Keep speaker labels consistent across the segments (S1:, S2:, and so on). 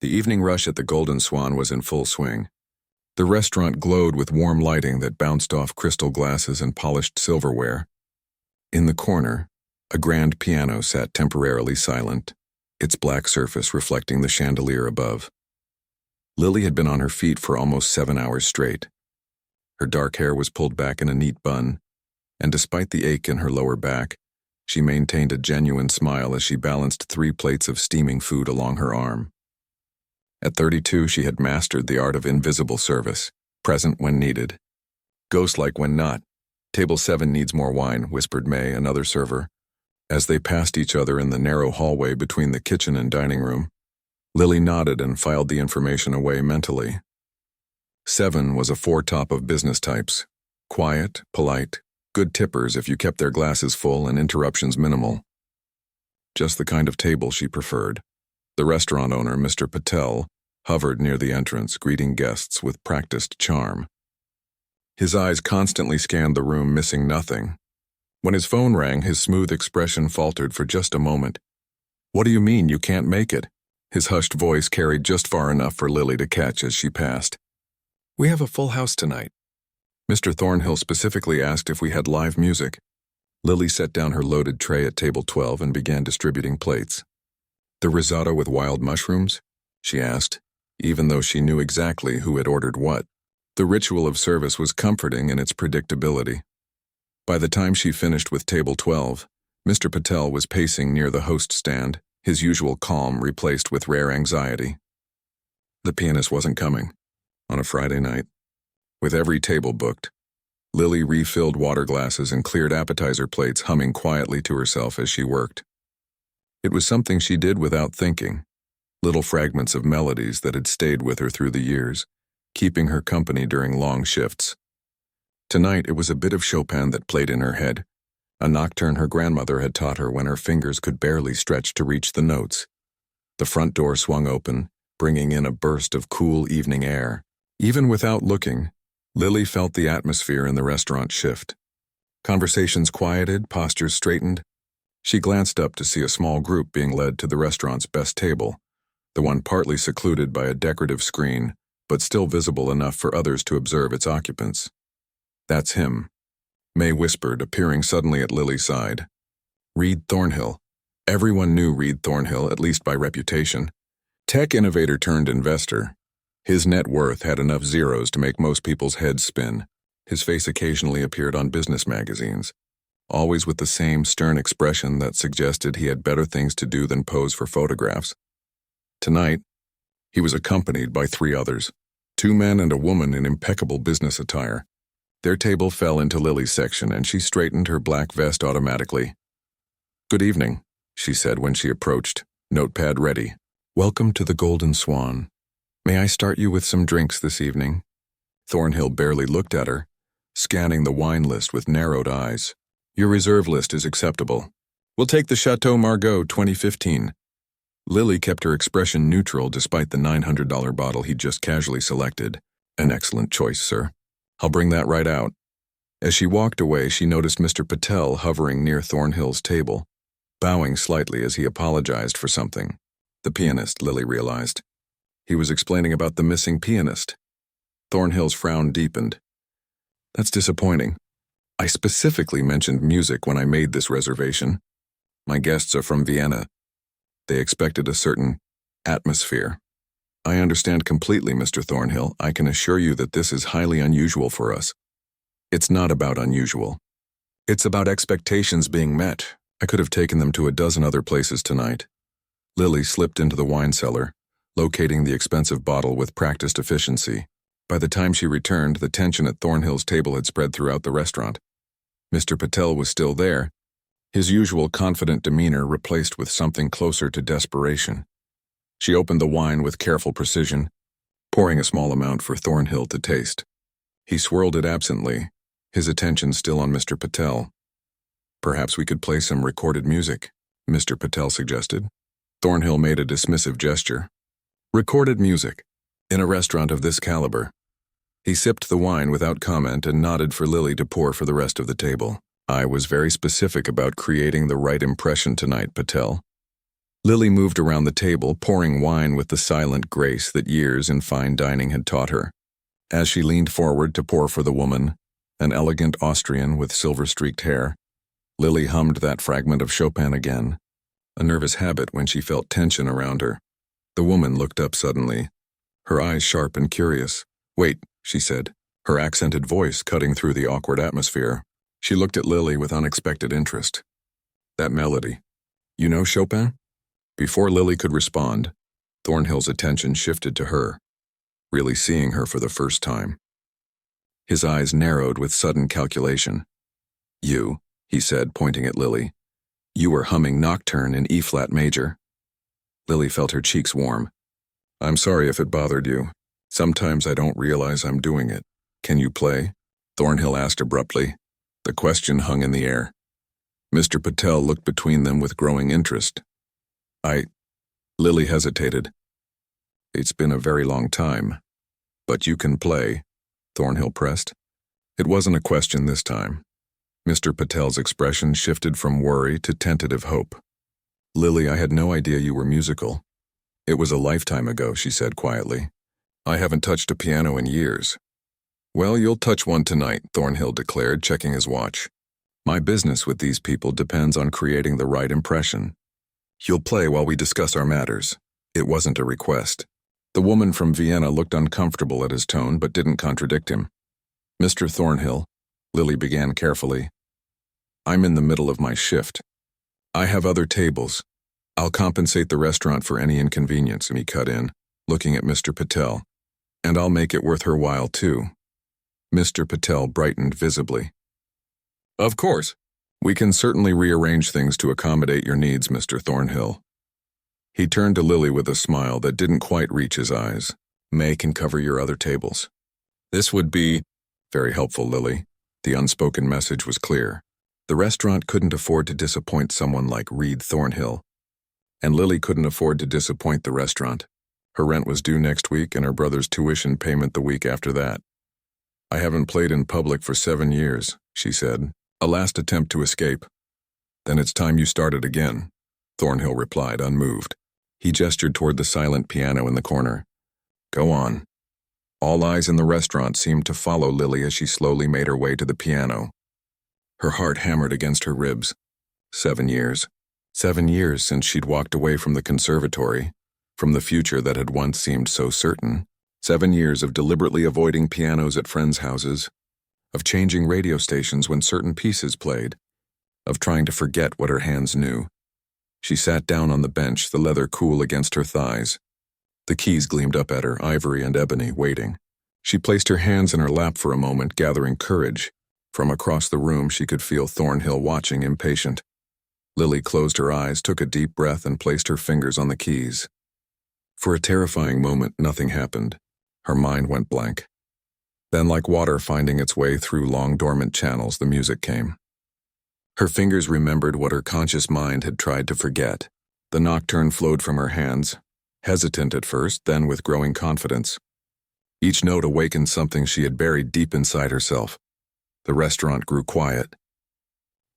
S1: The evening rush at the Golden Swan was in full swing. The restaurant glowed with warm lighting that bounced off crystal glasses and polished silverware. In the corner, a grand piano sat temporarily silent, its black surface reflecting the chandelier above. Lily had been on her feet for almost 7 hours straight. Her dark hair was pulled back in a neat bun, and despite the ache in her lower back, she maintained a genuine smile as she balanced 3 plates of steaming food along her arm. At 32, she had mastered the art of invisible service, present when needed, ghost-like when not. "Table 7 needs more wine," whispered May, another server. As they passed each other in the narrow hallway between the kitchen and dining room, Lily nodded and filed the information away mentally. 7 was a foretop of business types: quiet, polite, good tippers if you kept their glasses full and interruptions minimal. Just the kind of table she preferred. The restaurant owner, Mr. Patel, hovered near the entrance, greeting guests with practiced charm. His eyes constantly scanned the room, missing nothing. When his phone rang, his smooth expression faltered for just a moment. "What do you mean, you can't make it?" His hushed voice carried just far enough for Lily to catch as she passed. "We have a full house tonight. Mr. Thornhill specifically asked if we had live music." Lily set down her loaded tray at table 12 and began distributing plates. "The risotto with wild mushrooms?" she asked, even though she knew exactly who had ordered what. The ritual of service was comforting in its predictability. By the time she finished with table 12, Mr. Patel was pacing near the host stand, his usual calm replaced with rare anxiety. The pianist wasn't coming, on a Friday night. With every table booked, Lily refilled water glasses and cleared appetizer plates, humming quietly to herself as she worked. It was something she did without thinking, little fragments of melodies that had stayed with her through the years, keeping her company during long shifts. Tonight it was a bit of Chopin that played in her head, a nocturne her grandmother had taught her when her fingers could barely stretch to reach the notes. The front door swung open, bringing in a burst of cool evening air. Even without looking, Lily felt the atmosphere in the restaurant shift. Conversations quieted, postures straightened. She glanced up to see a small group being led to the restaurant's best table, the one partly secluded by a decorative screen, but still visible enough for others to observe its occupants. "That's him," May whispered, appearing suddenly at Lily's side. Reed Thornhill. Everyone knew Reed Thornhill, at least by reputation. Tech innovator turned investor. His net worth had enough zeros to make most people's heads spin. His face occasionally appeared on business magazines, always with the same stern expression that suggested he had better things to do than pose for photographs. Tonight, he was accompanied by 3 others, 2 men and a woman in impeccable business attire. Their table fell into Lily's section, and she straightened her black vest automatically. "Good evening," she said when she approached, notepad ready. "Welcome to the Golden Swan. May I start you with some drinks this evening?" Thornhill barely looked at her, scanning the wine list with narrowed eyes. "Your reserve list is acceptable. We'll take the Chateau Margaux 2015. Lily kept her expression neutral despite the $900 bottle he'd just casually selected. "An excellent choice, sir. I'll bring that right out." As she walked away, she noticed Mr. Patel hovering near Thornhill's table, bowing slightly as he apologized for something. The pianist, Lily realized. He was explaining about the missing pianist. Thornhill's frown deepened. "That's disappointing. I specifically mentioned music when I made this reservation. My guests are from Vienna. They expected a certain atmosphere. I understand completely, Mr. Thornhill. I can assure you that this is highly unusual for us." "It's not about unusual. It's about expectations being met. I could have taken them to a dozen other places tonight." Lily slipped into the wine cellar, locating the expensive bottle with practiced efficiency. By the time she returned, the tension at Thornhill's table had spread throughout the restaurant. Mr. Patel was still there, his usual confident demeanor replaced with something closer to desperation. She opened the wine with careful precision, pouring a small amount for Thornhill to taste. He swirled it absently, his attention still on Mr. Patel. "Perhaps we could play some recorded music," Mr. Patel suggested. Thornhill made a dismissive gesture. Recorded music? In a restaurant of this caliber? He sipped the wine without comment and nodded for Lily to pour for the rest of the table. "I was very specific about creating the right impression tonight, Patel. Lily moved around the table, pouring wine with the silent grace that years in fine dining had taught her. As she leaned forward to pour for the woman, an elegant Austrian with silver-streaked hair, Lily hummed that fragment of Chopin again, a nervous habit when she felt tension around her. The woman looked up suddenly, her eyes sharp and curious. "Wait," she said, her accented voice cutting through the awkward atmosphere. She looked at Lily with unexpected interest. "That melody. You know Chopin?" Before Lily could respond, Thornhill's attention shifted to her, really seeing her for the first time. His eyes narrowed with sudden calculation. "You," he said, pointing at Lily. "You were humming Nocturne in E-flat major." Lily felt her cheeks warm. "I'm sorry if it bothered you. Sometimes I don't realize I'm doing it. Can you play?" Thornhill asked abruptly. The question hung in the air. Mr. Patel looked between them with growing interest. Lily hesitated. "It's been a very long time. But you can play," Thornhill pressed. It wasn't a question this time. Mr. Patel's expression shifted from worry to tentative hope. "Lily, I had no idea you were musical." "It was a lifetime ago," she said quietly. "I haven't touched a piano in years." "Well, you'll touch one tonight," Thornhill declared, checking his watch. "My business with these people depends on creating the right impression. You'll play while we discuss our matters." It wasn't a request. The woman from Vienna looked uncomfortable at his tone but didn't contradict him. "Mr. Thornhill," Lily began carefully, "I'm in the middle of my shift. I have other tables. I'll compensate the restaurant for any inconvenience," and he cut in, looking at Mr. Patel. "And I'll make it worth her while, too." Mr. Patel brightened visibly. "Of course. We can certainly rearrange things to accommodate your needs, Mr. Thornhill." He turned to Lily with a smile that didn't quite reach his eyes. "May can cover your other tables." "This would be very helpful, Lily." The unspoken message was clear. The restaurant couldn't afford to disappoint someone like Reed Thornhill. And Lily couldn't afford to disappoint the restaurant. Her rent was due next week and her brother's tuition payment the week after that. "I haven't played in public for 7 years," she said. "A last attempt to escape." "Then it's time you started again," Thornhill replied, unmoved. He gestured toward the silent piano in the corner. "Go on." All eyes in the restaurant seemed to follow Lily as she slowly made her way to the piano. Her heart hammered against her ribs. 7 years. 7 years since she'd walked away from the conservatory, from the future that had once seemed so certain. 7 years of deliberately avoiding pianos at friends' houses, of changing radio stations when certain pieces played, of trying to forget what her hands knew. She sat down on the bench, the leather cool against her thighs. The keys gleamed up at her, ivory and ebony, waiting. She placed her hands in her lap for a moment, gathering courage. From across the room she could feel Thornhill watching, impatient. Lily closed her eyes, took a deep breath, and placed her fingers on the keys. For a terrifying moment, nothing happened. Her mind went blank. Then, like water finding its way through long dormant channels, the music came. Her fingers remembered what her conscious mind had tried to forget. The nocturne flowed from her hands, hesitant at first, then with growing confidence. Each note awakened something she had buried deep inside herself. The restaurant grew quiet.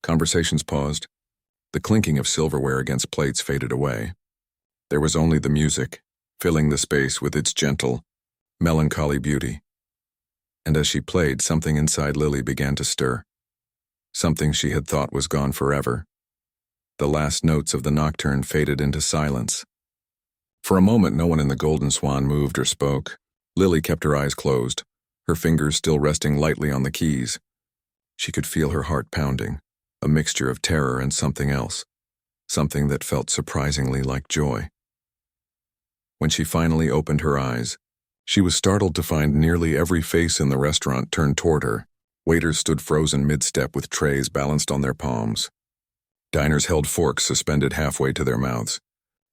S1: Conversations paused. The clinking of silverware against plates faded away. There was only the music, filling the space with its gentle, melancholy beauty. And as she played, something inside Lily began to stir. Something she had thought was gone forever. The last notes of the nocturne faded into silence. For a moment, no one in the Golden Swan moved or spoke. Lily kept her eyes closed, her fingers still resting lightly on the keys. She could feel her heart pounding, a mixture of terror and something else, something that felt surprisingly like joy. When she finally opened her eyes, she was startled to find nearly every face in the restaurant turned toward her. Waiters stood frozen mid-step with trays balanced on their palms. Diners held forks suspended halfway to their mouths.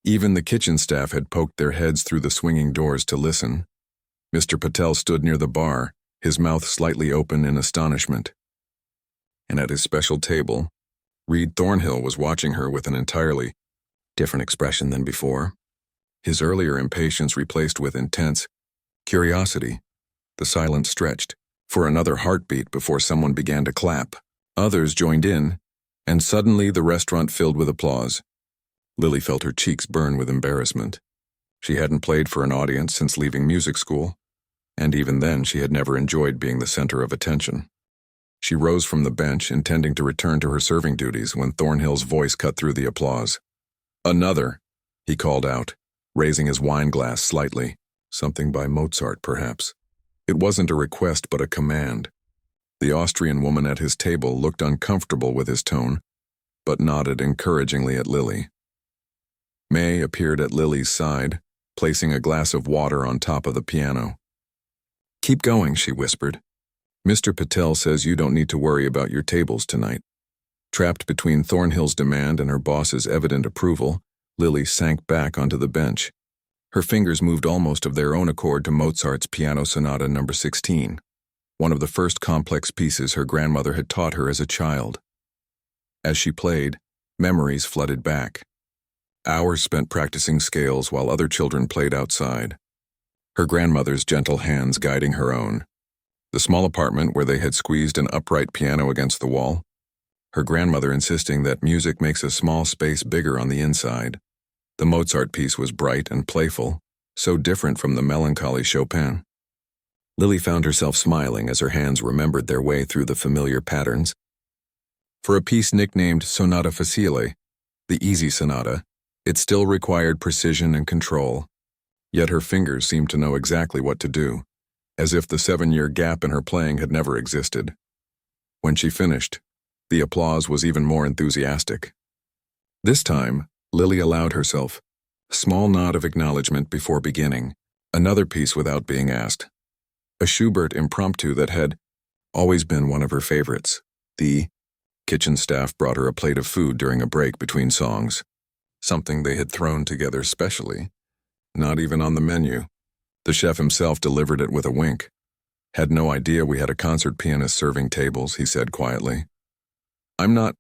S1: Even the kitchen staff had poked their heads through the swinging doors to listen. Mr. Patel stood near the bar, his mouth slightly open in astonishment. And at his special table, Reed Thornhill was watching her with an entirely different expression than before. His earlier impatience replaced with intense curiosity. The silence stretched for another heartbeat before someone began to clap. Others joined in, and suddenly the restaurant filled with applause. Lily felt her cheeks burn with embarrassment. She hadn't played for an audience since leaving music school, and even then she had never enjoyed being the center of attention. She rose from the bench, intending to return to her serving duties, when Thornhill's voice cut through the applause. "Another," he called out, raising his wine glass slightly. Something by Mozart, perhaps. It wasn't a request but a command. The Austrian woman at his table looked uncomfortable with his tone, but nodded encouragingly at Lily. May appeared at Lily's side, placing a glass of water on top of the piano. "Keep going," she whispered. "Mr. Patel says you don't need to worry about your tables tonight." Trapped between Thornhill's demand and her boss's evident approval, Lily sank back onto the bench. Her fingers moved almost of their own accord to Mozart's Piano Sonata No. 16, one of the first complex pieces her grandmother had taught her as a child. As she played, memories flooded back. Hours spent practicing scales while other children played outside. Her grandmother's gentle hands guiding her own. The small apartment where they had squeezed an upright piano against the wall. Her grandmother insisting that music makes a small space bigger on the inside. The Mozart piece was bright and playful, so different from the melancholy Chopin. Lily found herself smiling as her hands remembered their way through the familiar patterns. For a piece nicknamed Sonata Facile, the easy sonata, it still required precision and control. Yet her fingers seemed to know exactly what to do, as if the 7-year gap in her playing had never existed. When she finished, the applause was even more enthusiastic. This time, Lily allowed herself a small nod of acknowledgement before beginning, another piece without being asked. A Schubert impromptu that had always been one of her favorites. The kitchen staff brought her a plate of food during a break between songs, something they had thrown together specially, not even on the menu. The chef himself delivered it with a wink. "Had no idea we had a concert pianist serving tables," he said quietly. "I'm not,"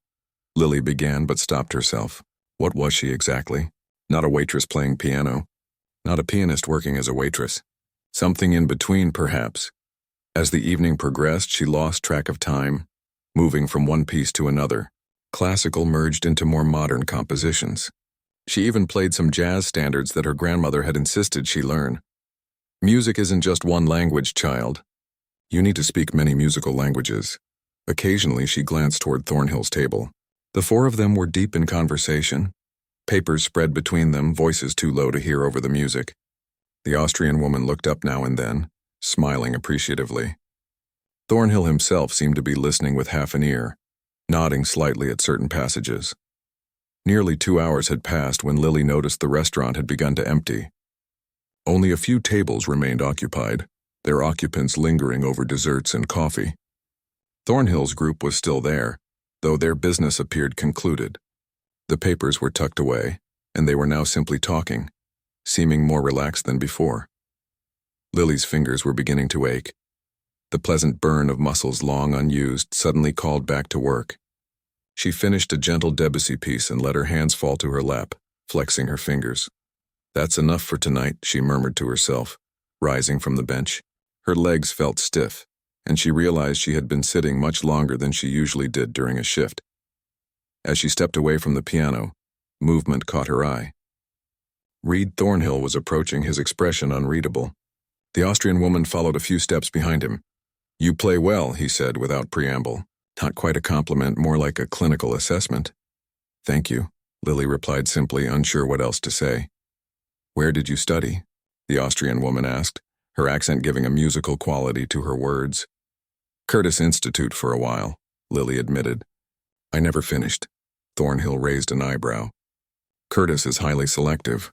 S1: Lily began but stopped herself. What was she exactly? Not a waitress playing piano. Not a pianist working as a waitress. Something in between, perhaps. As the evening progressed, she lost track of time, moving from one piece to another. Classical merged into more modern compositions. She even played some jazz standards that her grandmother had insisted she learn. "Music isn't just one language, child. You need to speak many musical languages." Occasionally, she glanced toward Thornhill's table. The four of them were deep in conversation. Papers spread between them, voices too low to hear over the music. The Austrian woman looked up now and then, smiling appreciatively. Thornhill himself seemed to be listening with half an ear, nodding slightly at certain passages. Nearly 2 hours had passed when Lily noticed the restaurant had begun to empty. Only a few tables remained occupied, their occupants lingering over desserts and coffee. Thornhill's group was still there, though their business appeared concluded. The papers were tucked away, and they were now simply talking, seeming more relaxed than before. Lily's fingers were beginning to ache. The pleasant burn of muscles long unused suddenly called back to work. She finished a gentle Debussy piece and let her hands fall to her lap, flexing her fingers. "That's enough for tonight," she murmured to herself, rising from the bench. Her legs felt stiff, and she realized she had been sitting much longer than she usually did during a shift. As she stepped away from the piano, movement caught her eye. Reed Thornhill was approaching, his expression unreadable. The Austrian woman followed a few steps behind him. "You play well," he said without preamble. Not quite a compliment, more like a clinical assessment. "Thank you," Lily replied simply, unsure what else to say. "Where did you study?" the Austrian woman asked, her accent giving a musical quality to her words. "Curtis Institute for a while," Lily admitted. "I never finished." Thornhill raised an eyebrow. "Curtis is highly selective."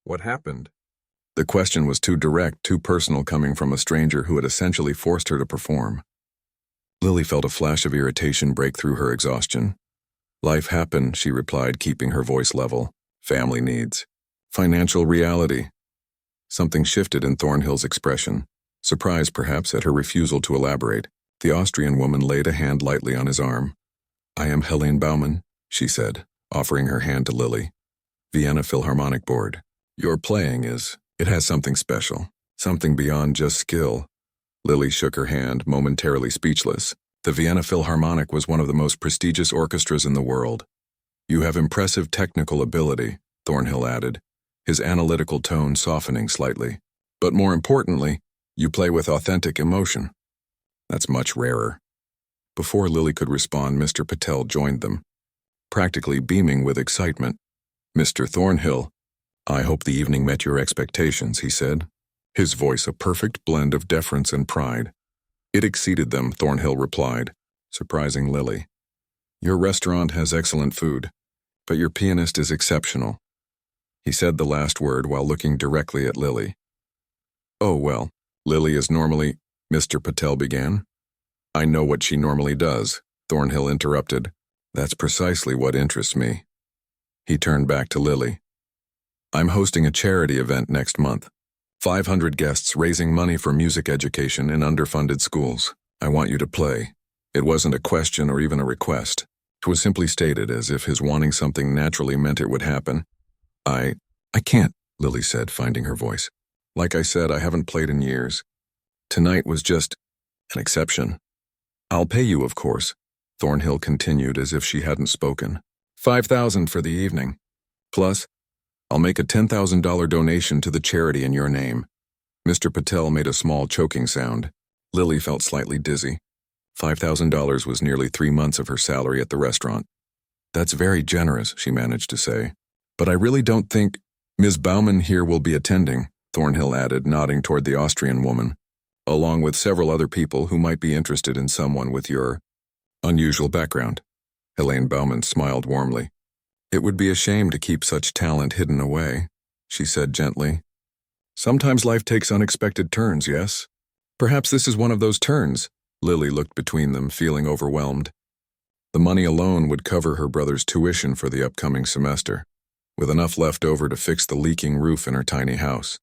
S1: "What happened?" The question was too direct, too personal, coming from a stranger who had essentially forced her to perform. Lily felt a flash of irritation break through her exhaustion. "Life happened," she replied, keeping her voice level. "Family needs. Financial reality." Something shifted in Thornhill's expression, surprise perhaps at her refusal to elaborate. The Austrian woman laid a hand lightly on his arm. "I am Helene Baumann," she said, offering her hand to Lily. "Vienna Philharmonic Board. Your playing it has something special, something beyond just skill." Lily shook her hand, momentarily speechless. The Vienna Philharmonic was one of the most prestigious orchestras in the world. "You have impressive technical ability, Thornhill added, his analytical tone softening slightly. But more importantly, you play with authentic emotion. That's much rarer. Before Lily could respond, Mr. Patel joined them, practically beaming with excitement. Mr. Thornhill, I hope the evening met your expectations, he said, his voice a perfect blend of deference and pride. It exceeded them, Thornhill replied, surprising Lily. Your restaurant has excellent food, but your pianist is exceptional. He said the last word while looking directly at Lily. Oh, well, Lily is normally, Mr. Patel began. I know what she normally does, Thornhill interrupted. That's precisely what interests me. He turned back to Lily. I'm hosting a charity event next month. 500 guests raising money for music education in underfunded schools. I want you to play. It wasn't a question or even a request. It was simply stated as if his wanting something naturally meant it would happen. I can't, Lily said, finding her voice. Like I said, I haven't played in years. Tonight was just an exception. I'll pay you, of course, Thornhill continued as if she hadn't spoken. $5,000 for the evening. Plus, I'll make a $10,000 donation to the charity in your name. Mr. Patel made a small choking sound. Lily felt slightly dizzy. $5,000 was nearly 3 months of her salary at the restaurant. That's very generous, she managed to say. But I really don't think Ms. Bauman here will be attending, Thornhill added, nodding toward the Austrian woman, along with several other people who might be interested in someone with your unusual background. Helene Bauman smiled warmly. It would be a shame to keep such talent hidden away, she said gently. Sometimes life takes unexpected turns, yes? Perhaps this is one of those turns. Lily looked between them, feeling overwhelmed. The money alone would cover her brother's tuition for the upcoming semester, with enough left over to fix the leaking roof in her tiny house.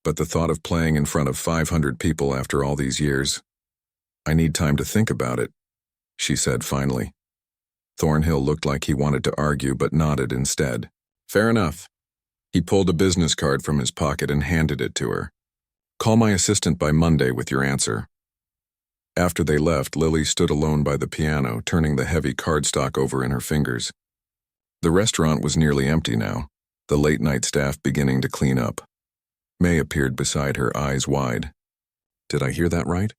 S1: But the thought of playing in front of 500 people after all these years, I need time to think about it, she said finally. Thornhill looked like he wanted to argue but nodded instead. Fair enough. He pulled a business card from his pocket and handed it to her. Call my assistant by Monday with your answer. After they left, Lily stood alone by the piano, turning the heavy cardstock over in her fingers. The restaurant was nearly empty now, the late-night staff beginning to clean up. May appeared beside her, eyes wide. Did I hear that right?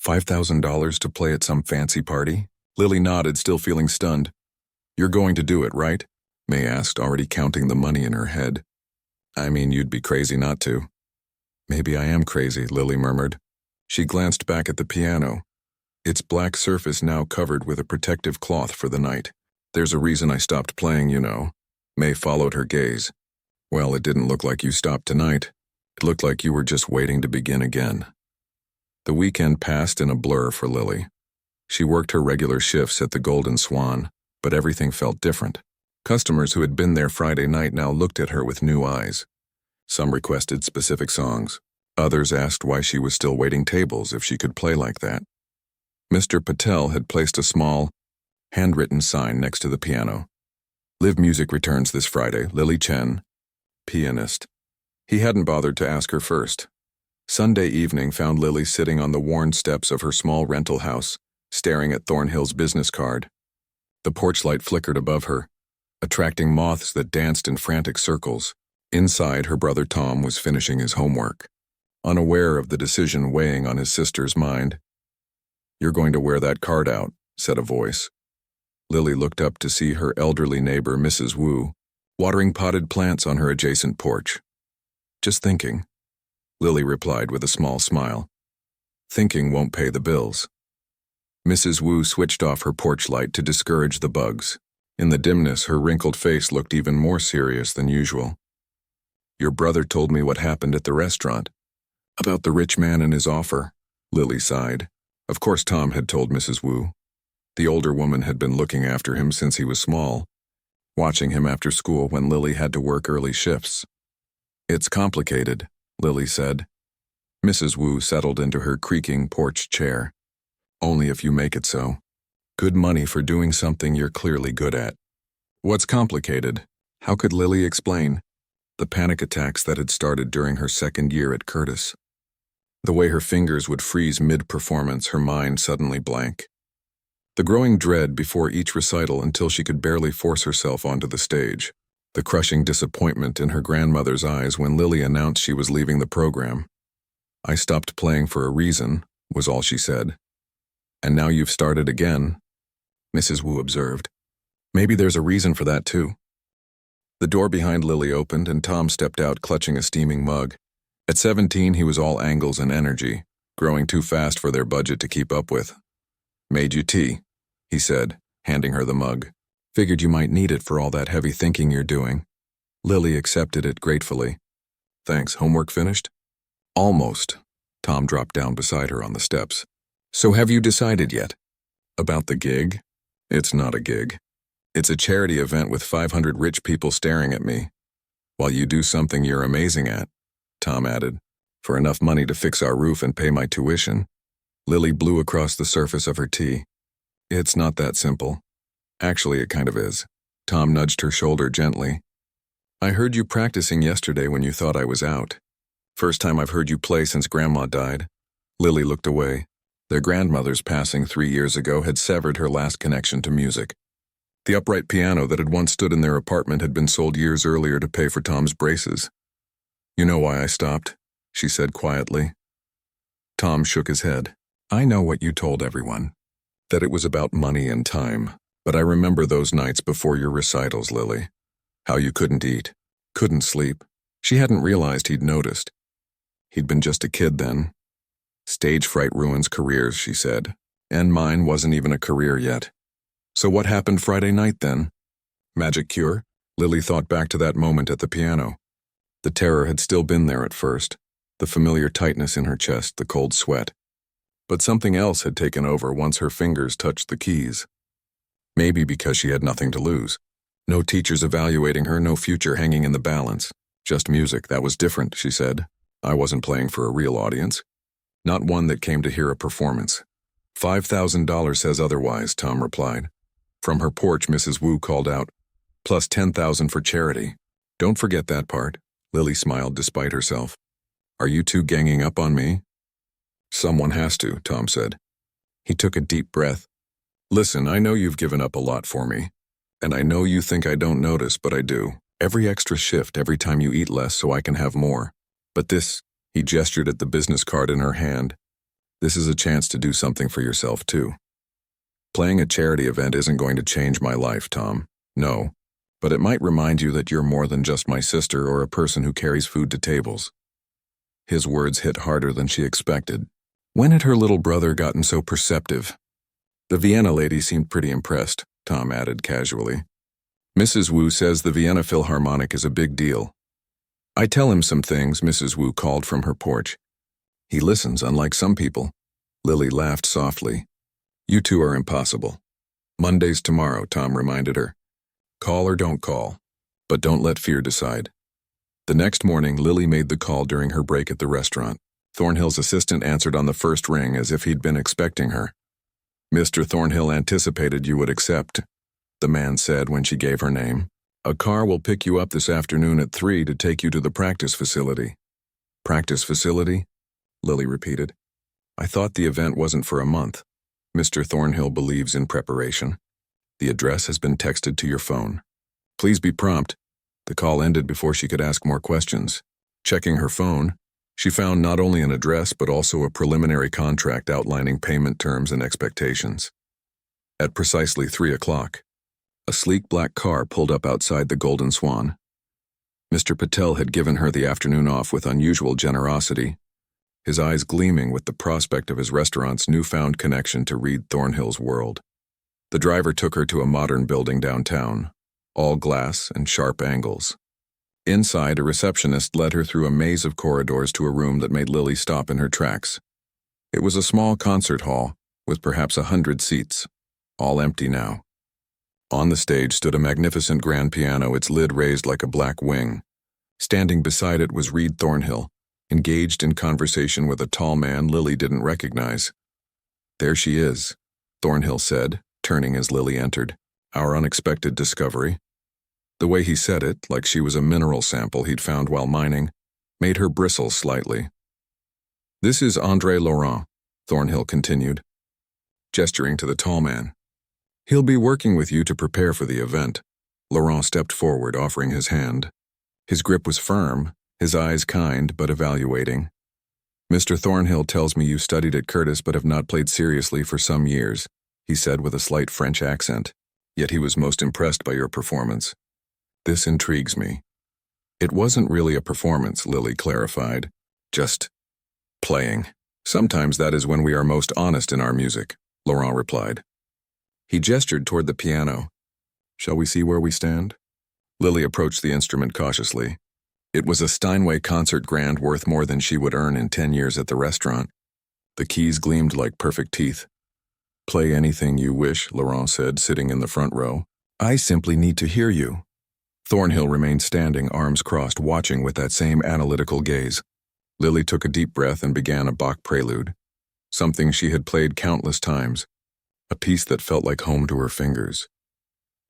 S1: $5,000 to play at some fancy party? Lily nodded, still feeling stunned. You're going to do it, right? May asked, already counting the money in her head. I mean, you'd be crazy not to. Maybe I am crazy, Lily murmured. She glanced back at the piano, its black surface now covered with a protective cloth for the night. There's a reason I stopped playing, you know. May followed her gaze. Well, it didn't look like you stopped tonight. It looked like you were just waiting to begin again. The weekend passed in a blur for Lily. She worked her regular shifts at the Golden Swan, but everything felt different. Customers who had been there Friday night now looked at her with new eyes. Some requested specific songs. Others asked why she was still waiting tables if she could play like that. Mr. Patel had placed a small, handwritten sign next to the piano. Live Music returns this Friday. Lily Chen, pianist. He hadn't bothered to ask her first. Sunday evening found Lily sitting on the worn steps of her small rental house, staring at Thornhill's business card. The porch light flickered above her, attracting moths that danced in frantic circles. Inside, her brother Tom was finishing his homework, unaware of the decision weighing on his sister's mind. You're going to wear that card out, said a voice. Lily looked up to see her elderly neighbor, Mrs. Wu, watering potted plants on her adjacent porch. Just thinking, Lily replied with a small smile. Thinking won't pay the bills. Mrs. Wu switched off her porch light to discourage the bugs. In the dimness, her wrinkled face looked even more serious than usual. Your brother told me what happened at the restaurant. About the rich man and his offer, Lily sighed. Of course Tom had told Mrs. Wu. The older woman had been looking after him since he was small, watching him after school when Lily had to work early shifts. It's complicated, Lily said. Mrs. Wu settled into her creaking porch chair. Only if you make it so. Good money for doing something you're clearly good at. What's complicated? How could Lily explain? The panic attacks that had started during her second year at Curtis. The way her fingers would freeze mid-performance, her mind suddenly blank. The growing dread before each recital until she could barely force herself onto the stage. the crushing disappointment in her grandmother's eyes when Lily announced she was leaving the program. "I stopped playing for a reason," was all she said. "And now you've started again," Mrs. Wu observed. "Maybe there's a reason for that too." The door behind Lily opened and Tom stepped out clutching a steaming mug. At 17, he was all angles and energy, growing too fast for their budget to keep up with. "Made you tea," he said, handing her the mug. "Figured you might need it for all that heavy thinking you're doing." Lily accepted it gratefully. "Thanks. Homework finished?" "Almost." Tom dropped down beside her on the steps. "So have you decided yet?" "About the gig?" "It's not a gig. It's a charity event with 500 rich people staring at me. While you do something you're amazing at," Tom added, "for enough money to fix our roof and pay my tuition." Lily blew across the surface of her tea. "It's not that simple. Actually, it kind of is." Tom nudged her shoulder gently. "I heard you practicing yesterday when you thought I was out. First time I've heard you play since Grandma died." Lily looked away. Their grandmother's passing 3 years ago had severed her last connection to music. The upright piano that had once stood in their apartment had been sold years earlier to pay for Tom's braces. "You know why I stopped?" she said quietly. Tom shook his head. "I know what you told everyone. That it was about money and time. But I remember those nights before your recitals, Lily. How you couldn't eat, couldn't sleep." She hadn't realized he'd noticed. He'd been just a kid then. "Stage fright ruins careers," she said. "And mine wasn't even a career yet." "So what happened Friday night then?" Magic cure? Lily thought back to that moment at the piano. The terror had still been there at first, the familiar tightness in her chest, the cold sweat. But something else had taken over once her fingers touched the keys. Maybe because she had nothing to lose. No teachers evaluating her, no future hanging in the balance. Just music, that was different, she said. I wasn't playing for a real audience. Not one that came to hear a performance. $5,000 says otherwise, Tom replied. From her porch, Mrs. Wu called out, "Plus 10,000 for charity. Don't forget that part." Lily smiled despite herself. "Are you two ganging up on me?" "Someone has to," Tom said. He took a deep breath. "Listen, I know you've given up a lot for me. And I know you think I don't notice, but I do. Every extra shift, every time you eat less so I can have more. But this," he gestured at the business card in her hand, "this is a chance to do something for yourself too. Playing a charity event isn't going to change my life, Tom. No. But it might remind you that you're more than just my sister or a person who carries food to tables." His words hit harder than she expected. When had her little brother gotten so perceptive? "The Vienna lady seemed pretty impressed," Tom added casually. "Mrs. Wu says the Vienna Philharmonic is a big deal. I tell him some things," Mrs. Wu called from her porch. "He listens, unlike some people." Lily laughed softly. "You two are impossible." "Monday's tomorrow," Tom reminded her. "Call or don't call. But don't let fear decide." The next morning, Lily made the call during her break at the restaurant. Thornhill's assistant answered on the first ring as if he'd been expecting her. "Mr. Thornhill anticipated you would accept," the man said when she gave her name. "A car will pick you up this afternoon at 3 to take you to the practice facility." "Practice facility?" Lily repeated. "I thought the event wasn't for a month." "Mr. Thornhill believes in preparation. The address has been texted to your phone. Please be prompt." The call ended before she could ask more questions. Checking her phone, she found not only an address but also a preliminary contract outlining payment terms and expectations. At precisely 3 o'clock, a sleek black car pulled up outside the Golden Swan. Mr. Patel had given her the afternoon off with unusual generosity, his eyes gleaming with the prospect of his restaurant's newfound connection to Reed Thornhill's world. The driver took her to a modern building downtown, all glass and sharp angles. Inside, a receptionist led her through a maze of corridors to a room that made Lily stop in her tracks. It was a small concert hall, with perhaps 100 seats, all empty now. On the stage stood a magnificent grand piano, its lid raised like a black wing. Standing beside it was Reed Thornhill, engaged in conversation with a tall man Lily didn't recognize. "There she is," Thornhill said, turning as Lily entered. "Our unexpected discovery." The way he said it, like she was a mineral sample he'd found while mining, made her bristle slightly. "This is André Laurent," Thornhill continued, gesturing to the tall man. "He'll be working with you to prepare for the event." Laurent stepped forward, offering his hand. His grip was firm, his eyes kind but evaluating. "Mr. Thornhill tells me you studied at Curtis but have not played seriously for some years," he said with a slight French accent. "Yet he was most impressed by your performance. This intrigues me." "It wasn't really a performance," Lily clarified. "Just playing. Sometimes that is when we are most honest in our music," Laurent replied. He gestured toward the piano. "Shall we see where we stand?" Lily approached the instrument cautiously. It was a Steinway concert grand worth more than she would earn in 10 years at the restaurant. The keys gleamed like perfect teeth. "Play anything you wish," Laurent said, sitting in the front row. "I simply need to hear you." Thornhill remained standing, arms crossed, watching with that same analytical gaze. Lily took a deep breath and began a Bach prelude, something she had played countless times, a piece that felt like home to her fingers.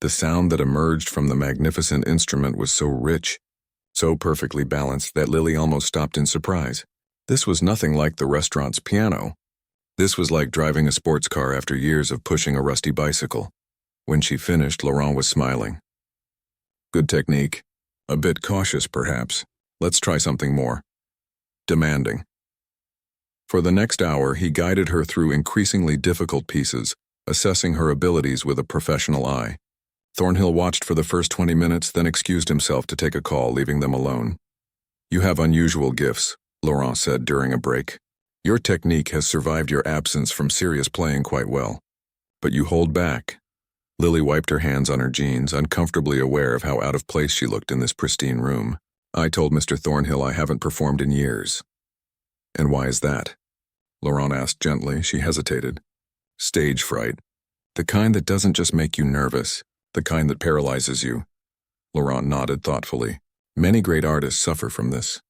S1: The sound that emerged from the magnificent instrument was so rich, so perfectly balanced that Lily almost stopped in surprise. This was nothing like the restaurant's piano. This was like driving a sports car after years of pushing a rusty bicycle. When she finished, Laurent was smiling. "Good technique. A bit cautious, perhaps. Let's try something more." Demanding. For the next hour, he guided her through increasingly difficult pieces, assessing her abilities with a professional eye. Thornhill watched for the first 20 minutes, then excused himself to take a call, leaving them alone. "You have unusual gifts," Laurent said during a break. "Your technique has survived your absence from serious playing quite well. But you hold back." Lily wiped her hands on her jeans, uncomfortably aware of how out of place she looked in this pristine room. "I told Mr. Thornhill I haven't performed in years." "And why is that?" Laurent asked gently. She hesitated. "Stage fright. The kind that doesn't just make you nervous, the kind that paralyzes you." Laurent nodded thoughtfully. "Many great artists suffer from this.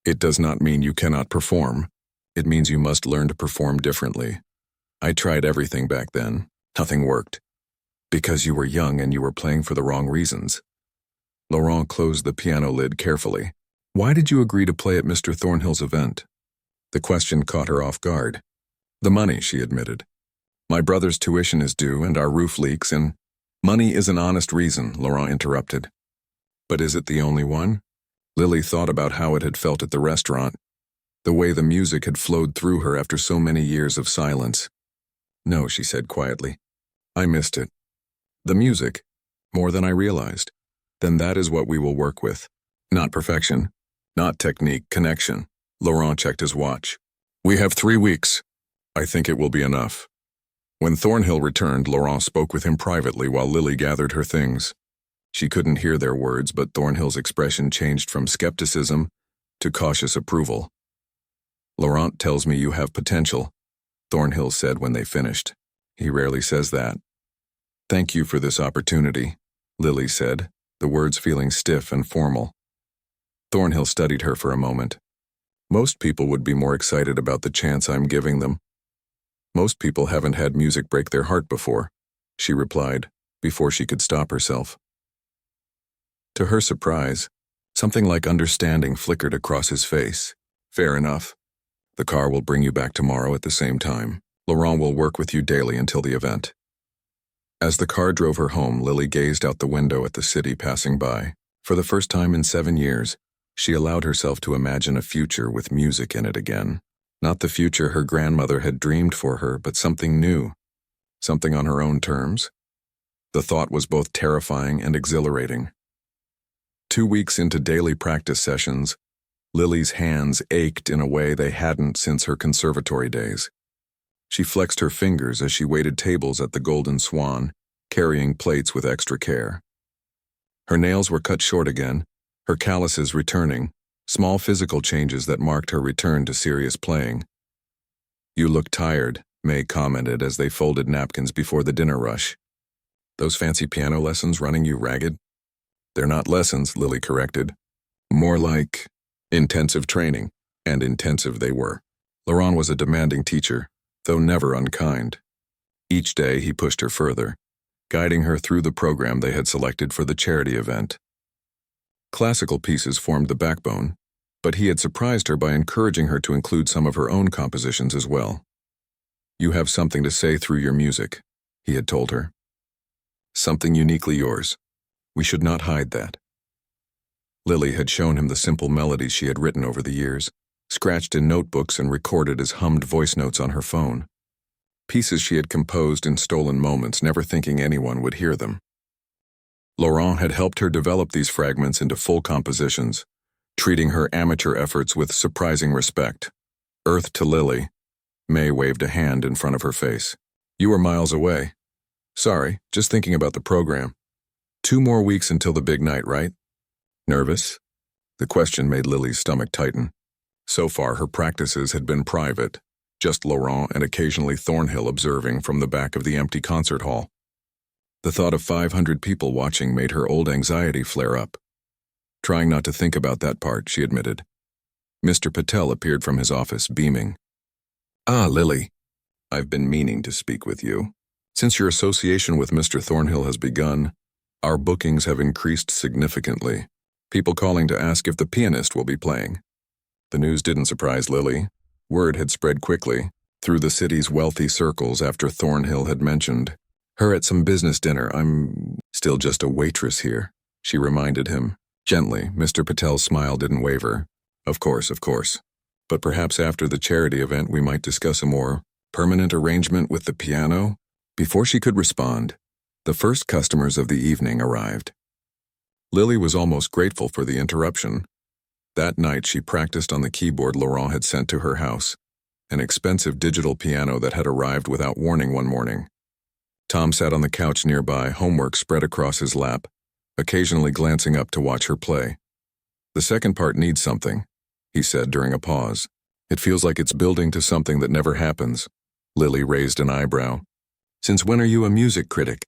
S1: It does not mean you cannot perform. It means you must learn to perform differently. I tried everything back then. Nothing worked. Because you were young and you were playing for the wrong reasons." Laurent closed the piano lid carefully. "Why did you agree to play at Mr. Thornhill's event?" The question caught her off guard. "The money," she admitted. "My brother's tuition is due and our roof leaks and—" "Money is an honest reason," Laurent interrupted. "But is it the only one?" Lily thought about how it had felt at the restaurant, the way the music had flowed through her after so many years of silence. "No," she said quietly. "I missed it. The music, more than I realized. Then that is what we will work with. Not perfection, not technique, connection." Laurent checked his watch. "We have 3 weeks. I think it will be enough." When Thornhill returned, Laurent spoke with him privately while Lily gathered her things. She couldn't hear their words, but Thornhill's expression changed from skepticism to cautious approval. "Laurent tells me you have potential," Thornhill said when they finished. "He rarely says that." "Thank you for this opportunity," Lily said, the words feeling stiff and formal. Thornhill studied her for a moment. "Most people would be more excited about the chance I'm giving them. Most people haven't had music break their heart before," she replied, before she could stop herself. To her surprise, something like understanding flickered across his face. "Fair enough. The car will bring you back tomorrow at the same time. Laurent will work with you daily until the event." As the car drove her home, Lily gazed out the window at the city passing by. For the first time in 7 years, she allowed herself to imagine a future with music in it again. Not the future her grandmother had dreamed for her, but something new, something on her own terms. The thought was both terrifying and exhilarating. 2 weeks into daily practice sessions, Lily's hands ached in a way they hadn't since her conservatory days. She flexed her fingers as she waited tables at the Golden Swan, carrying plates with extra care. Her nails were cut short again, her calluses returning, small physical changes that marked her return to serious playing. "You look tired," May commented as they folded napkins before the dinner rush. "Those fancy piano lessons running you ragged?" "They're not lessons," Lily corrected. "More like intensive training," and intensive they were. Laurent was a demanding teacher, though never unkind. Each day he pushed her further, guiding her through the program they had selected for the charity event. Classical pieces formed the backbone, but he had surprised her by encouraging her to include some of her own compositions as well. "You have something to say through your music," he had told her. "Something uniquely yours. We should not hide that. Lily had shown him the simple melodies she had written over the years, scratched in notebooks and recorded as hummed voice notes on her phone. Pieces she had composed in stolen moments, never thinking anyone would hear them. Laurent had helped her develop these fragments into full compositions, treating her amateur efforts with surprising respect. Earth to Lily. May waved a hand in front of her face. You were miles away. Sorry, just thinking about the program. 2 more weeks until the big night, right? Nervous? The question made Lily's stomach tighten. So far, her practices had been private, just Laurent and occasionally Thornhill observing from the back of the empty concert hall. The thought of 500 people watching made her old anxiety flare up. Trying not to think about that part, she admitted. Mr. Patel appeared from his office, beaming. Ah, Lily. I've been meaning to speak with you. Since your association with Mr. Thornhill has begun, our bookings have increased significantly. People calling to ask if the pianist will be playing. The news didn't surprise Lily. Word had spread quickly, through the city's wealthy circles after Thornhill had mentioned her at some business dinner. I'm still just a waitress here, she reminded him. Gently, Mr. Patel's smile didn't waver. Of course. But perhaps after the charity event we might discuss a more permanent arrangement with the piano? Before she could respond, the first customers of the evening arrived. Lily was almost grateful for the interruption. That night she practiced on the keyboard Laurent had sent to her house, an expensive digital piano that had arrived without warning one morning. Tom sat on the couch nearby, homework spread across his lap, occasionally glancing up to watch her play. The second part needs something, he said during a pause. It feels like it's building to something that never happens. Lily raised an eyebrow. Since when are you a music critic?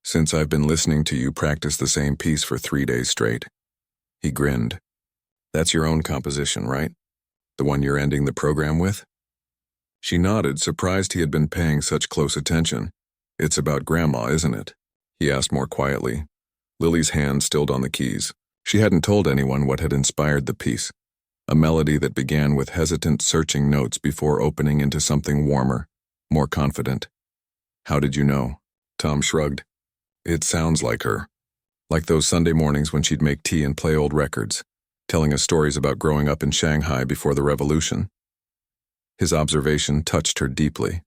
S1: Since I've been listening to you practice the same piece for 3 days straight. He grinned. That's your own composition, right? The one you're ending the program with? She nodded, surprised he had been paying such close attention. It's about Grandma, isn't it? He asked more quietly. Lily's hand stilled on the keys. She hadn't told anyone what had inspired the piece. A melody that began with hesitant, searching notes before opening into something warmer, more confident. How did you know? Tom shrugged. It sounds like her. Like those Sunday mornings when she'd make tea and play old records, telling us stories about growing up in Shanghai before the revolution. His observation touched her deeply.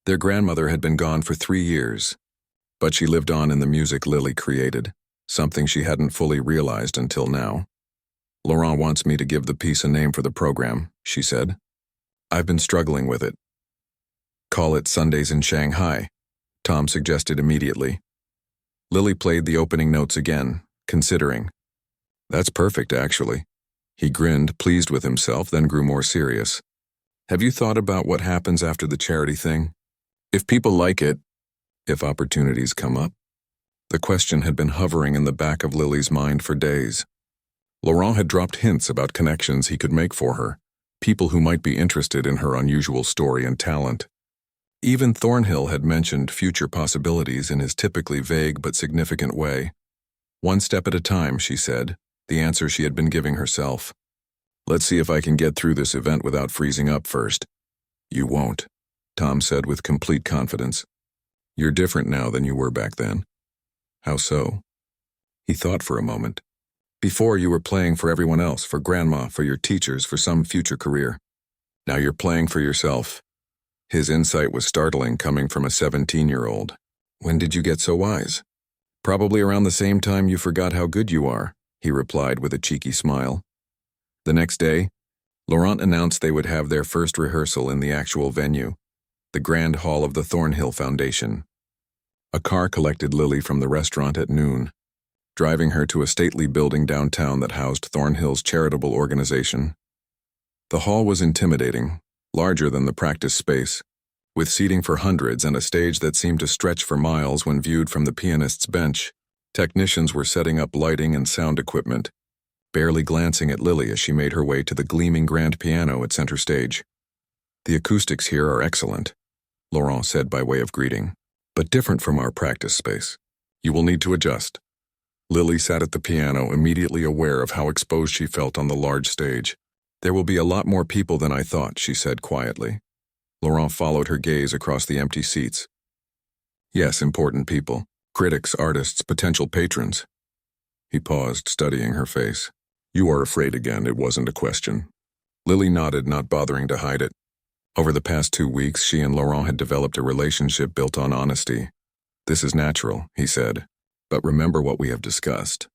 S1: Their grandmother had been gone for 3 years, but she lived on in the music Lily created, something she hadn't fully realized until now. Laurent wants me to give the piece a name for the program, she said. I've been struggling with it. Call it Sundays in Shanghai, Tom suggested immediately. Lily played the opening notes again, considering. That's perfect, actually. He grinned, pleased with himself, then grew more serious. Have you thought about what happens after the charity thing? If people like it, if opportunities come up? The question had been hovering in the back of Lily's mind for days. Laurent had dropped hints about connections he could make for her, people who might be interested in her unusual story and talent. Even Thornhill had mentioned future possibilities in his typically vague but significant way. One step at a time, she said, the answer she had been giving herself. Let's see if I can get through this event without freezing up first. You won't, Tom said with complete confidence. You're different now than you were back then. How so? He thought for a moment. Before you were playing for everyone else, for Grandma, for your teachers, for some future career. Now you're playing for yourself. His insight was startling, coming from a 17-year-old. When did you get so wise? Probably around the same time you forgot how good you are, he replied with a cheeky smile. The next day, Laurent announced they would have their first rehearsal in the actual venue, the Grand Hall of the Thornhill Foundation. A car collected Lily from the restaurant at noon, driving her to a stately building downtown that housed Thornhill's charitable organization. The hall was intimidating, larger than the practice space, with seating for hundreds and a stage that seemed to stretch for miles when viewed from the pianist's bench. Technicians were setting up lighting and sound equipment, barely glancing at Lily as she made her way to the gleaming grand piano at center stage. The acoustics here are excellent, Laurent said by way of greeting, but different from our practice space. You will need to adjust. Lily sat at the piano, immediately aware of how exposed she felt on the large stage. There will be a lot more people than I thought, she said quietly. Laurent followed her gaze across the empty seats. Yes, important people. Critics, artists, potential patrons. He paused, studying her face. You are afraid again, it wasn't a question. Lily nodded, not bothering to hide it. Over the past 2 weeks, she and Laurent had developed a relationship built on honesty. This is natural, he said. But remember what we have discussed.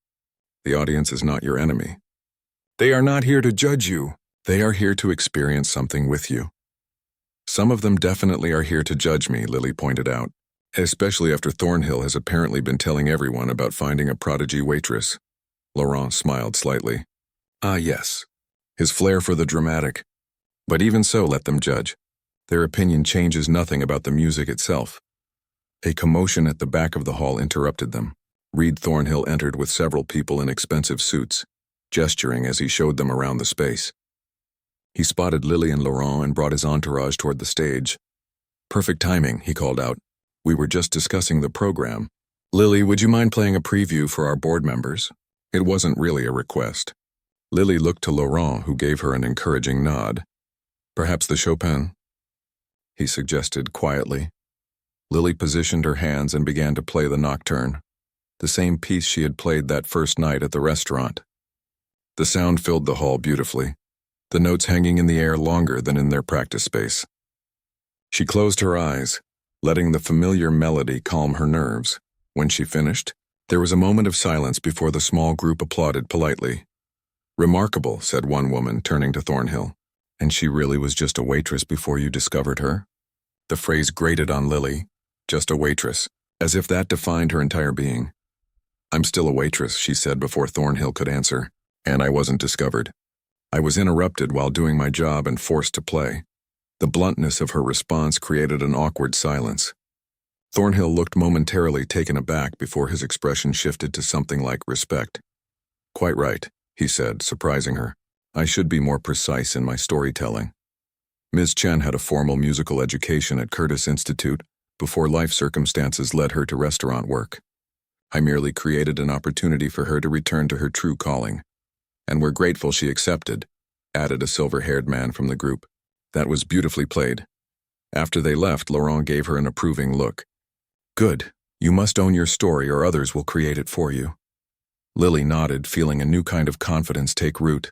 S1: The audience is not your enemy. They are not here to judge you. They are here to experience something with you. Some of them definitely are here to judge me, Lily pointed out, especially after Thornhill has apparently been telling everyone about finding a prodigy waitress. Laurent smiled slightly. Ah, yes. His flair for the dramatic. But even so, let them judge. Their opinion changes nothing about the music itself. A commotion at the back of the hall interrupted them. Reed Thornhill entered with several people in expensive suits, gesturing as he showed them around the space. He spotted Lily and Laurent and brought his entourage toward the stage. Perfect timing, he called out. We were just discussing the program. Lily, would you mind playing a preview for our board members? It wasn't really a request. Lily looked to Laurent, who gave her an encouraging nod. Perhaps the Chopin? He suggested quietly. Lily positioned her hands and began to play the nocturne, the same piece she had played that first night at the restaurant. The sound filled the hall beautifully, the notes hanging in the air longer than in their practice space. She closed her eyes, letting the familiar melody calm her nerves. When she finished, there was a moment of silence before the small group applauded politely. Remarkable, said one woman, turning to Thornhill. And she really was just a waitress before you discovered her? The phrase grated on Lily. Just a waitress, as if that defined her entire being. I'm still a waitress, she said before Thornhill could answer, and I wasn't discovered. I was interrupted while doing my job and forced to play. The bluntness of her response created an awkward silence. Thornhill looked momentarily taken aback before his expression shifted to something like respect. Quite right, he said, surprising her. I should be more precise in my storytelling. Ms. Chen had a formal musical education at Curtis Institute before life circumstances led her to restaurant work. I merely created an opportunity for her to return to her true calling. And we're grateful she accepted, added a silver-haired man from the group. That was beautifully played. After they left, Laurent gave her an approving look. Good. You must own your story or others will create it for you. Lily nodded, feeling a new kind of confidence take root.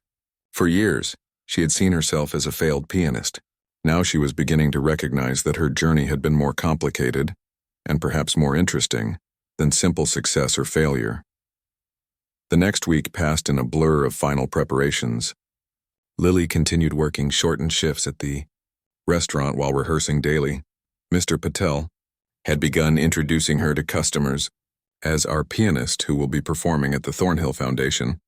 S1: For years, she had seen herself as a failed pianist. Now she was beginning to recognize that her journey had been more complicated, and perhaps more interesting, than simple success or failure. The next week passed in a blur of final preparations. Lily continued working shortened shifts at the restaurant while rehearsing daily. Mr. Patel had begun introducing her to customers as our pianist who will be performing at the Thornhill Foundation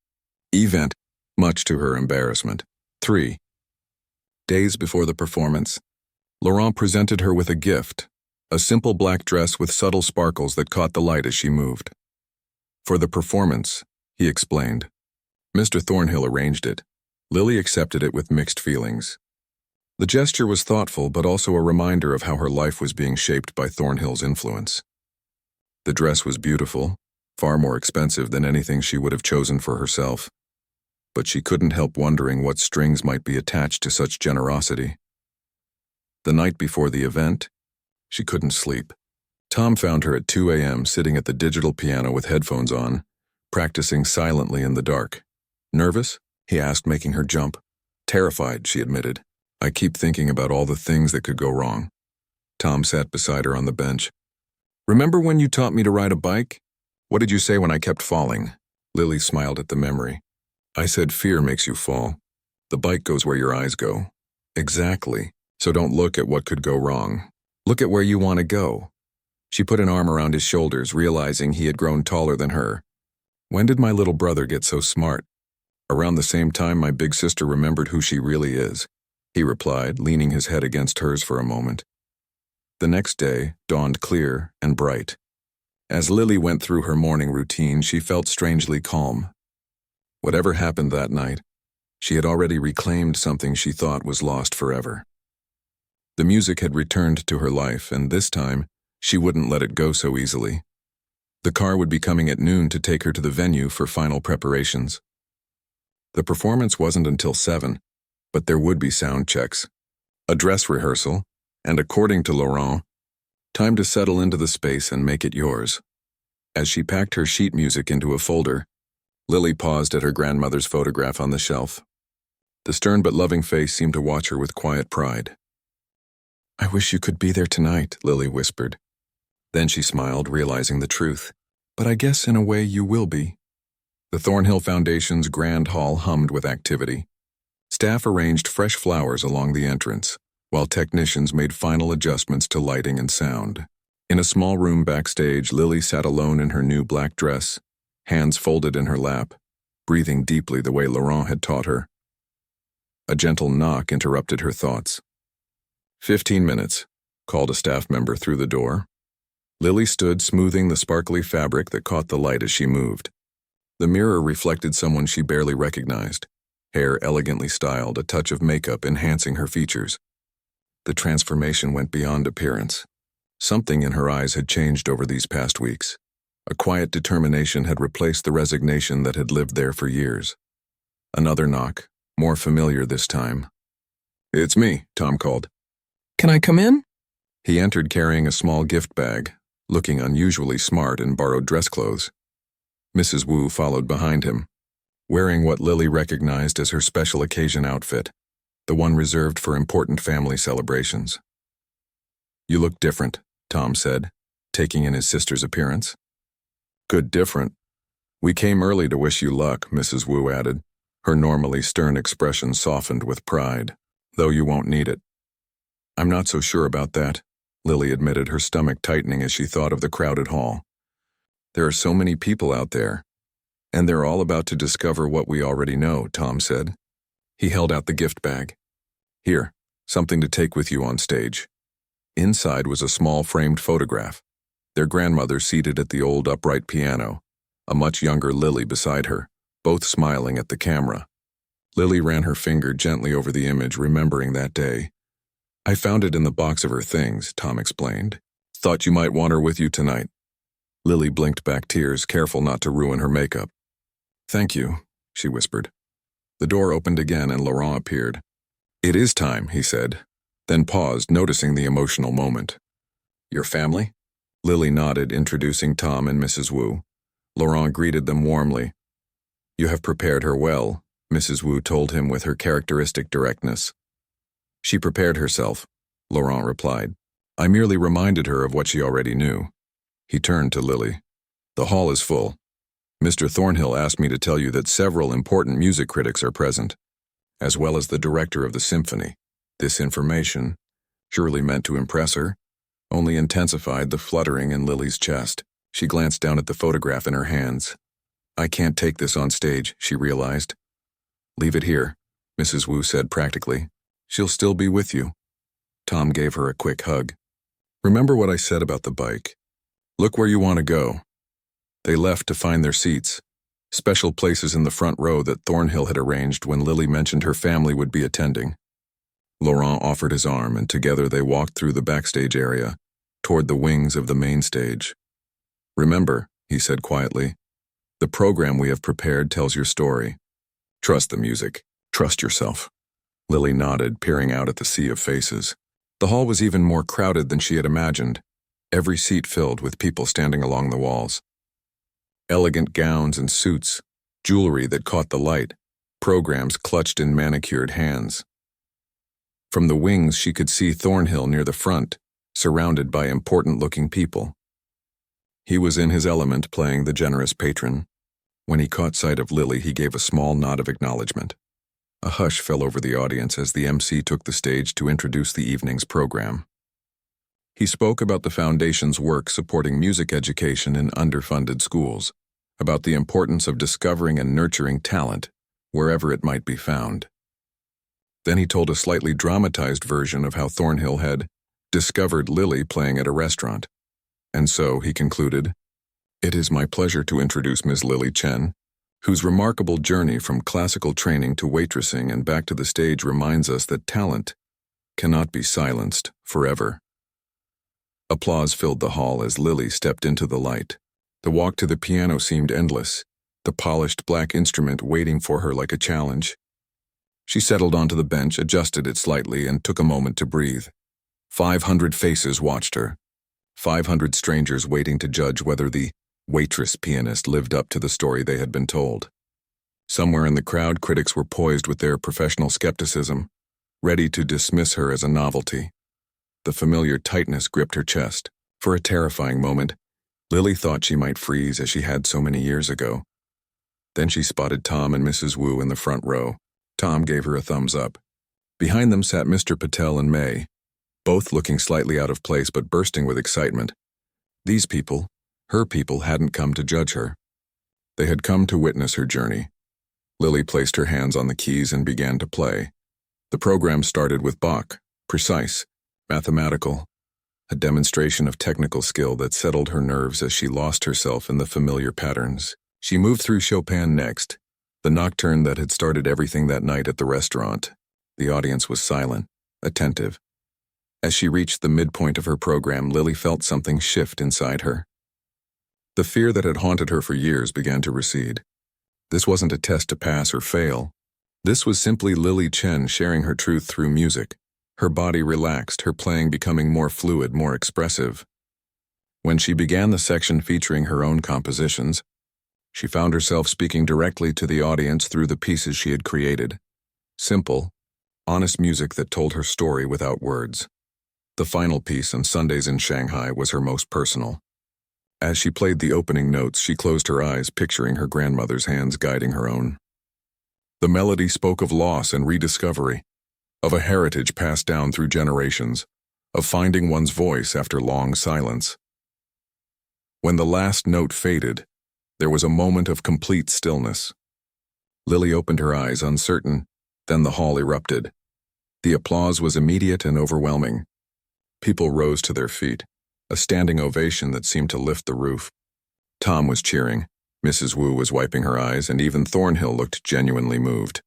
S1: event, much to her embarrassment. 3 days before the performance, Laurent presented her with a gift, a simple black dress with subtle sparkles that caught the light as she moved. For the performance, he explained. Mr. Thornhill arranged it. Lily accepted it with mixed feelings. The gesture was thoughtful, but also a reminder of how her life was being shaped by Thornhill's influence. The dress was beautiful, far more expensive than anything she would have chosen for herself. But she couldn't help wondering what strings might be attached to such generosity. The night before the event, she couldn't sleep. Tom found her at 2 a.m. sitting at the digital piano with headphones on, practicing silently in the dark. Nervous? He asked, making her jump. Terrified, she admitted. I keep thinking about all the things that could go wrong. Tom sat beside her on the bench. Remember when you taught me to ride a bike? What did you say when I kept falling? Lily smiled at the memory. I said fear makes you fall. The bike goes where your eyes go. Exactly. So don't look at what could go wrong. Look at where you want to go. She put an arm around his shoulders, realizing he had grown taller than her. When did my little brother get so smart? Around the same time my big sister remembered who she really is, he replied, leaning his head against hers for a moment. The next day dawned clear and bright. As Lily went through her morning routine, she felt strangely calm. Whatever happened that night, she had already reclaimed something she thought was lost forever. The music had returned to her life, and this time, she wouldn't let it go so easily. The car would be coming at noon to take her to the venue for final preparations. The performance wasn't until 7, but there would be sound checks, a dress rehearsal, and according to Laurent, time to settle into the space and make it yours. As she packed her sheet music into a folder, Lily paused at her grandmother's photograph on the shelf. The stern but loving face seemed to watch her with quiet pride. "I wish you could be there tonight," Lily whispered. Then she smiled, realizing the truth. "But I guess in a way you will be." The Thornhill Foundation's grand hall hummed with activity. Staff arranged fresh flowers along the entrance, while technicians made final adjustments to lighting and sound. In a small room backstage, Lily sat alone in her new black dress, hands folded in her lap, breathing deeply the way Laurent had taught her. A gentle knock interrupted her thoughts. 15 minutes, called a staff member through the door. Lily stood smoothing the sparkly fabric that caught the light as she moved. The mirror reflected someone she barely recognized, hair elegantly styled, a touch of makeup enhancing her features. The transformation went beyond appearance. Something in her eyes had changed over these past weeks. A quiet determination had replaced the resignation that had lived there for years. Another knock, more familiar this time. "It's me," Tom called.
S2: "Can I come in?"
S1: He entered carrying a small gift bag, looking unusually smart in borrowed dress clothes. Mrs. Wu followed behind him, wearing what Lily recognized as her special occasion outfit, the one reserved for important family celebrations. "You look different," Tom said, taking in his sister's appearance. "Good different. We came early to wish you luck," Mrs. Wu added, her normally stern expression softened with pride, "though you won't need it." "I'm not so sure about that," Lily admitted, her stomach tightening as she thought of the crowded hall. "There are so many people out there, and they're all about to discover what we already know," Tom said. He held out the gift bag. "Here, something to take with you on stage." Inside was a small framed photograph, their grandmother seated at the old upright piano, a much younger Lily beside her, both smiling at the camera. Lily ran her finger gently over the image, remembering that day. "I found it in the box of her things," Tom explained. "Thought you might want her with you tonight." Lily blinked back tears, careful not to ruin her makeup. "Thank you," she whispered. The door opened again and Laurent appeared. "It is time," he said, then paused, noticing the emotional moment. "Your family?" Lily nodded, introducing Tom and Mrs. Wu. Laurent greeted them warmly. "You have prepared her well," Mrs. Wu told him with her characteristic directness. "She prepared herself," Laurent replied. "I merely reminded her of what she already knew." He turned to Lily. "The hall is full. Mr. Thornhill asked me to tell you that several important music critics are present, as well as the director of the symphony. This information, surely meant to impress her, only intensified the fluttering in Lily's chest. She glanced down at the photograph in her hands. "I can't take this on stage," she realized. "Leave it here," Mrs. Wu said practically. "She'll still be with you." Tom gave her a quick hug. "Remember what I said about the bike. Look where you want to go." They left to find their seats, special places in the front row that Thornhill had arranged when Lily mentioned her family would be attending. Laurent offered his arm, and together they walked through the backstage area, toward the wings of the main stage. "Remember," he said quietly, "the program we have prepared tells your story. Trust the music. Trust yourself." Lily nodded, peering out at the sea of faces. The hall was even more crowded than she had imagined, every seat filled with people standing along the walls. Elegant gowns and suits, jewelry that caught the light, programs clutched in manicured hands. From the wings she could see Thornhill near the front, surrounded by important-looking people. He was in his element, playing the generous patron. When he caught sight of Lily, he gave a small nod of acknowledgement. A hush fell over the audience as the MC took the stage to introduce the evening's program. He spoke about the Foundation's work supporting music education in underfunded schools, about the importance of discovering and nurturing talent, wherever it might be found. Then he told a slightly dramatized version of how Thornhill had discovered Lily playing at a restaurant. And so, he concluded, "It is my pleasure to introduce Ms. Lily Chen, whose remarkable journey from classical training to waitressing and back to the stage reminds us that talent cannot be silenced forever." Applause filled the hall as Lily stepped into the light. The walk to the piano seemed endless, the polished black instrument waiting for her like a challenge. She settled onto the bench, adjusted it slightly, and took a moment to breathe. 500 faces watched her. 500 strangers waiting to judge whether the Waitress pianist lived up to the story they had been told. Somewhere in the crowd, critics were poised with their professional skepticism, ready to dismiss her as a novelty. The familiar tightness gripped her chest. For a terrifying moment, Lily thought she might freeze as she had so many years ago. Then she spotted Tom and Mrs. Wu in the front row. Tom gave her a thumbs up. Behind them sat Mr. Patel and May, both looking slightly out of place but bursting with excitement. These people, her people, hadn't come to judge her. They had come to witness her journey. Lily placed her hands on the keys and began to play. The program started with Bach, precise, mathematical, a demonstration of technical skill that settled her nerves as she lost herself in the familiar patterns. She moved through Chopin next, the nocturne that had started everything that night at the restaurant. The audience was silent, attentive. As she reached the midpoint of her program, Lily felt something shift inside her. The fear that had haunted her for years began to recede. This wasn't a test to pass or fail. This was simply Lily Chen sharing her truth through music. Her body relaxed, her playing becoming more fluid, more expressive. When she began the section featuring her own compositions, she found herself speaking directly to the audience through the pieces she had created. Simple, honest music that told her story without words. The final piece, on Sundays in Shanghai, was her most personal. As she played the opening notes, she closed her eyes, picturing her grandmother's hands guiding her own. The melody spoke of loss and rediscovery, of a heritage passed down through generations, of finding one's voice after long silence. When the last note faded, there was a moment of complete stillness. Lily opened her eyes, uncertain, then the hall erupted. The applause was immediate and overwhelming. People rose to their feet, a standing ovation that seemed to lift the roof. Tom was cheering, Mrs. Wu was wiping her eyes, and even Thornhill looked genuinely moved.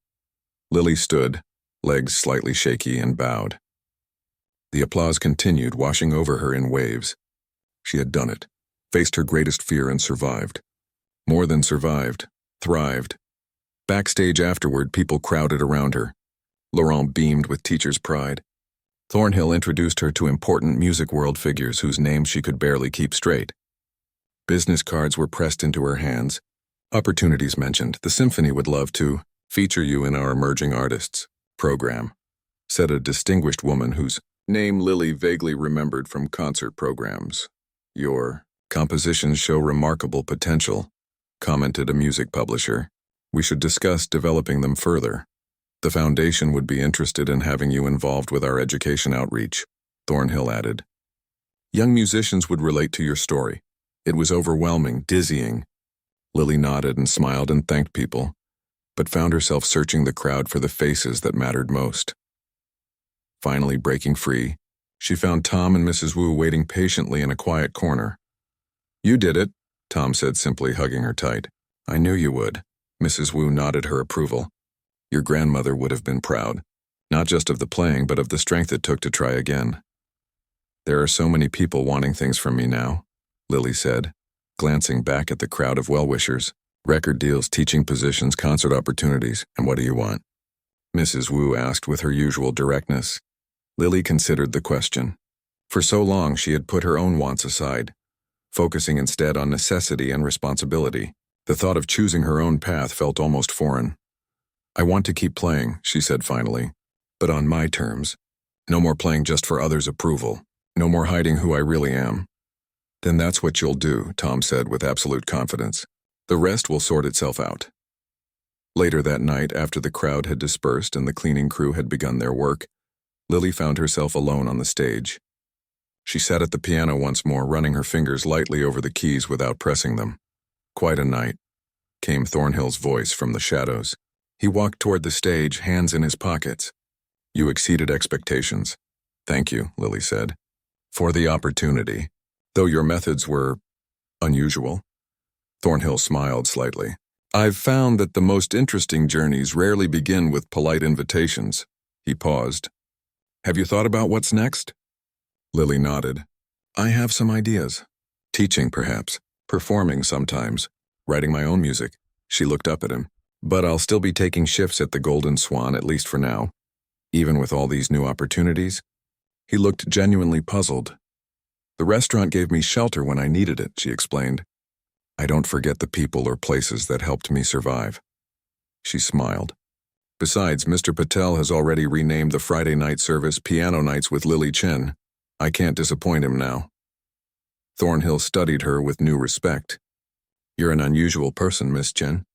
S1: Lily stood, legs slightly shaky, and bowed. The applause continued, washing over her in waves. She had done it, faced her greatest fear and survived. More than survived, thrived. Backstage afterward, people crowded around her. Laurent beamed with teacher's pride. Thornhill introduced her to important music world figures whose names she could barely keep straight. Business cards were pressed into her hands. Opportunities mentioned. The symphony would love to feature you in our emerging artists program, said a distinguished woman whose name Lily vaguely remembered from concert programs. Your compositions show remarkable potential, commented a music publisher. We should discuss developing them further. The foundation would be interested in having you involved with our education outreach, Thornhill added. Young musicians would relate to your story. It was overwhelming, dizzying. Lily nodded and smiled and thanked people, but found herself searching the crowd for the faces that mattered most. Finally breaking free, she found Tom and Mrs. Wu waiting patiently in a quiet corner. You did it, Tom said simply, hugging her tight. I knew you would. Mrs. Wu nodded her approval. Your grandmother would have been proud, not just of the playing, but of the strength it took to try again. There are so many people wanting things from me now, Lily said, glancing back at the crowd of well-wishers. Record deals, teaching positions, concert opportunities, and what do you want? Mrs. Wu asked with her usual directness. Lily considered the question. For so long she had put her own wants aside, focusing instead on necessity and responsibility. The thought of choosing her own path felt almost foreign. I want to keep playing, she said finally, but on my terms. No more playing just for others' approval. No more hiding who I really am. Then that's what you'll do, Tom said with absolute confidence. The rest will sort itself out. Later that night, after the crowd had dispersed and the cleaning crew had begun their work, Lily found herself alone on the stage. She sat at the piano once more, running her fingers lightly over the keys without pressing them. Quite a night, came Thornhill's voice from the shadows. He walked toward the stage, hands in his pockets. You exceeded expectations. Thank you, Lily said, for the opportunity, though your methods were unusual. Thornhill smiled slightly. I've found that the most interesting journeys rarely begin with polite invitations. He paused. Have you thought about what's next? Lily nodded. I have some ideas. Teaching, perhaps. Performing sometimes. Writing my own music. She looked up at him. But I'll still be taking shifts at the Golden Swan, at least for now. Even with all these new opportunities? He looked genuinely puzzled. The restaurant gave me shelter when I needed it, she explained. I don't forget the people or places that helped me survive. She smiled. Besides, Mr. Patel has already renamed the Friday night service Piano Nights with Lily Chen. I can't disappoint him now. Thornhill studied her with new respect. You're an unusual person, Miss Chen.